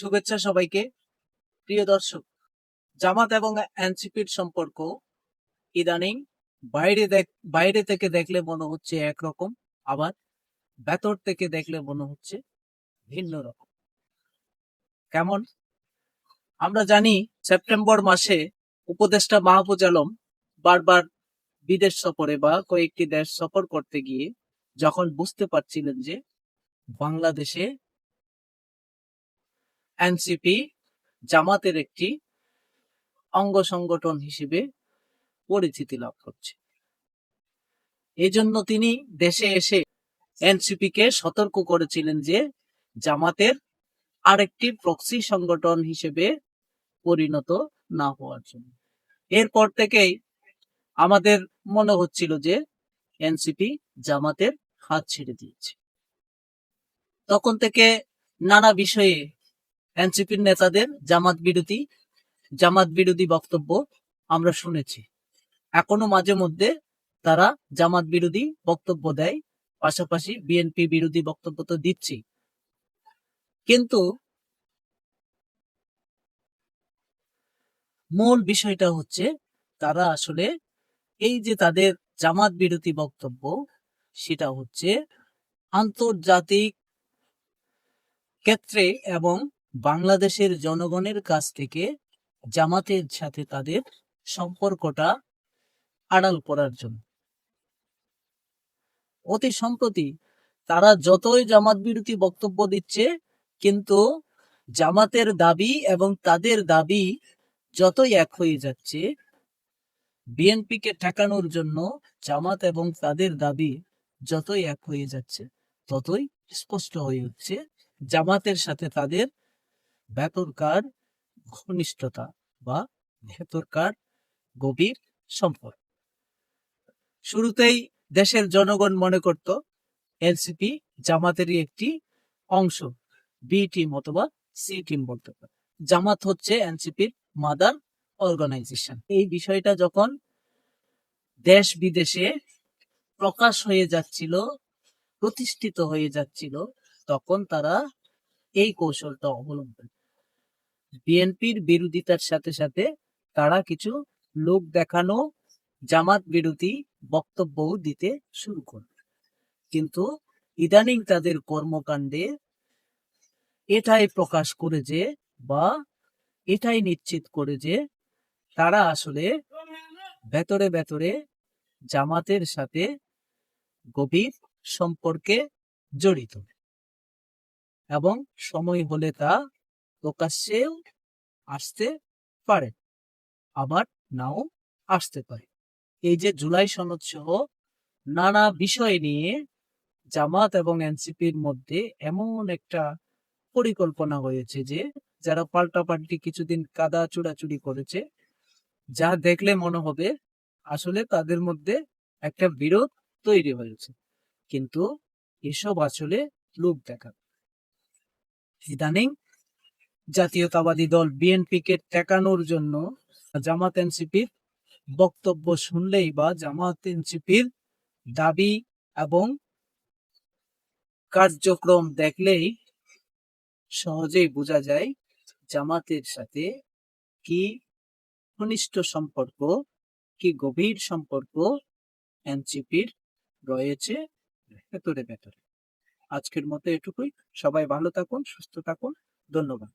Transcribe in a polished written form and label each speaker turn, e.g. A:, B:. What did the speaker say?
A: শুভেচ্ছা সবাইকে। প্রিয় দর্শক, জামাত এবং এনসিপির সম্পর্ক ইদানিং বাইরে থেকে দেখলে মনে হচ্ছে একরকম, আবার ভেতর থেকে দেখলে মনে হচ্ছে ভিন্ন রকম। কেমন? আমরা জানি সেপ্টেম্বর মাসে উপদেষ্টা মাহফুজ আলম বারবার বিদেশ সফরে বা কয়েকটি দেশ সফর করতে গিয়ে যখন বুঝতে পারছিলেন যে বাংলাদেশে এনসিপি জামাতের একটি অঙ্গ সংগঠন হিসেবে পরিচিতি লাভ করছে, এই জন্য তিনি দেশে এসে এনসিপি কে সতর্ক করেছিলেন যে জামাতের আরেকটি প্রক্সি সংগঠন হিসেবে পরিণত না হওয়ার জন্য। এরপর থেকেই আমাদের মনে হচ্ছিল যে এনসিপি জামাতের হাত ছেড়ে দিয়েছে। তখন থেকে নানা বিষয়ে এনসিপির নেতাদের জামাত বিরোধী বক্তব্য আমরা শুনেছি। এখনো মাঝে মধ্যে তারা জামাত বিরোধী বক্তব্য দেয়, পাশাপাশি বিএনপি বিরোধী বক্তব্য তো দিচ্ছি। কিন্তু মূল বিষয়টা হচ্ছে তারা আসলে এই যে তাদের জামাত বিরোধী বক্তব্য, সেটা হচ্ছে আন্তর্জাতিক ক্ষেত্রে এবং বাংলাদেশের জনগণের কাছ থেকে জামাতের সাথে তাদের সম্পর্কটা আড়াল করার জন্য। অতি সম্প্রতি তারা যতই জামাত বিরোধী বক্তব্য দিচ্ছে, কিন্তু জামাতের দাবি এবং তাদের দাবি যতই এক হয়ে যাচ্ছে, বিএনপিকে ঠেকানোর জন্য জামাত এবং তাদের দাবি যতই এক হয়ে যাচ্ছে, ততই স্পষ্ট হয়ে উঠছে জামাতের সাথে তাদের ভেতরকার ঘনিষ্ঠতা বা ভেতরকার গভীর সম্পর্ক। শুরুতেই দেশের জনগণ মনে করত এনসিপি জামাতেরই একটি অংশ, বি টিম অথবা সি টিম বলতে পারে। জামাত হচ্ছে এনসিপির মাদার অর্গানাইজেশন। এই বিষয়টা যখন দেশ বিদেশে প্রকাশ হয়ে যাচ্ছিল, প্রতিষ্ঠিত হয়ে যাচ্ছিল, তখন তারা এই কৌশলটা অবলম্বন, বিএনপির বিরোধিতার সাথে সাথে তারা কিছু লোক দেখানো জামাত বিরোধী বক্তব্য দিতে শুরু করবে। কিন্তু ইদানিং তাদের কর্মকাণ্ডে এটাই প্রকাশ করে যে, বা এটাই নিশ্চিত করে যে তারা আসলে ভেতরে ভেতরে জামাতের সাথে গভীর সম্পর্কে জড়িত, এবং সময় হলে তা প্রকাশ্যেও আসতে পারে, আবার নাও আসতে পারে। এই যে জুলাই সনদ সহ নানা বিষয় নিয়ে জামাত এবং এনসিপির মধ্যে এমন একটা পরিকল্পনা হয়েছে যে যারা পাল্টাপাল্টি কিছুদিন কাদা চুরাচুরি করেছে, যা দেখলে মনে হবে আসলে তাদের মধ্যে একটা বিরোধ তৈরি হয়েছে, কিন্তু এসব আসলে লোক দেখা। ইদানিং জাতীয়তাবাদী দল বিএনপি কে ঠেকানোর জন্য জামাত এনসিপির বক্তব্য শুনলেই বা জামাত এনসিপির দাবি এবং কার্যক্রম দেখলেই সহজেই বোঝা যায় জামাতের সাথে কি ঘনিষ্ঠ সম্পর্ক, কি গভীর সম্পর্ক এনসিপির রয়েছে ভেতরে ভেতরে। আজকের মতো এটুকুই। সবাই ভালো থাকুন, সুস্থ থাকুন। ধন্যবাদ।